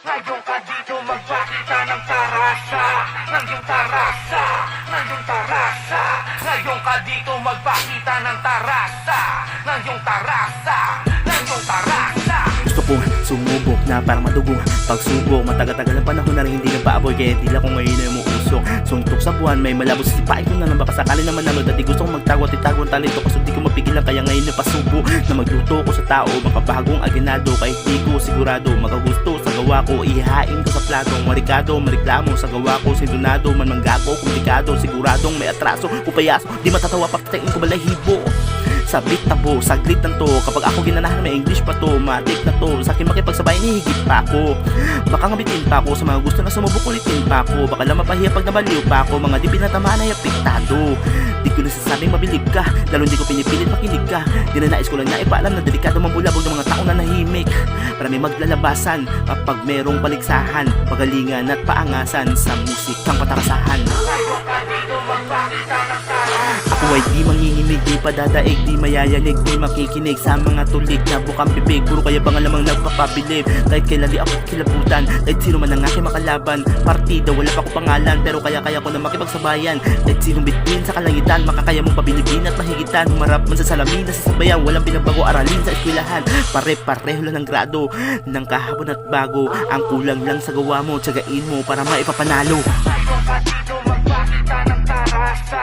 Ngayon ka dito magpakita ng tarasa, ng iyong tarasa, ng iyong tarasa. Ngayon ka dito magpakita ng tarasa, ng iyong tarasa, ng iyong tarasa. Gusto kong sumubok na parang madugong pagsubok. Matagal-tagal ang panahon na rin hindi nagpaaboy, kaya hindi lang ko ngayon ay umuusok. Suntok sa buwan, may malabos sipain ko na lang, baka sakali naman nalo. Dati gusto kong magtago at itago ang talento, kaso di ko mapigilan, kaya ngayon ay pasubo na magluto ko sa tao. Makabagong aginado, kahit di ko sigurado makagusto sa gawa ko. Ihain ko sa plato, marikado, mareklamo sa gawa ko. Sindunado, man manggago, komplikado, siguradong may atraso, upayaso, di matatawa pagtatain ko balahibo. Sabit tabo, saglit lang to. Kapag ako ginanahan may English pa to, matik na to. Sa akin makipagsabay, hihigit pa ako. Baka ngabitin pa ako sa mga gusto na sumubok, ulitin pa ako. Baka lang mapahiya pag nabaliw pa ako. Mga di pinatamaan ay apektado. Di ko nasasabing mabilib ka, lalo di ko pinipilit makinig ka. Dinanais ko lang na ipaalam na delikado mambulabog ng mga tao na nahimik. Marami maglalabasan kapag merong paligsahan, pagalingan at paangasan sa musikang patarasahan. Ako ay di manginginig, di padadaig, di mayayanig, di makikinig sa mga tulig na bukang bibig. Puro kaya bang alamang nagpapabilib. Kahit kailan di ako kilabutan, kahit sino man ang aking makalaban. Partida, wala pa ko pangalan, pero kaya ko na makipagsabayan. Kahit sinong bituin sa kalangitan, makakaya mong pabilibin at mahigitan. Humarap man sa salamin na sasabayan, walang binabago aralin sa eskwelahan. Pare-pareho lang ng grado ng kahapon at bago. Ang kulang lang sa gawa mo, tsagain mo para maipapanalo. Ngayon ka dito magpakita ng tarasa,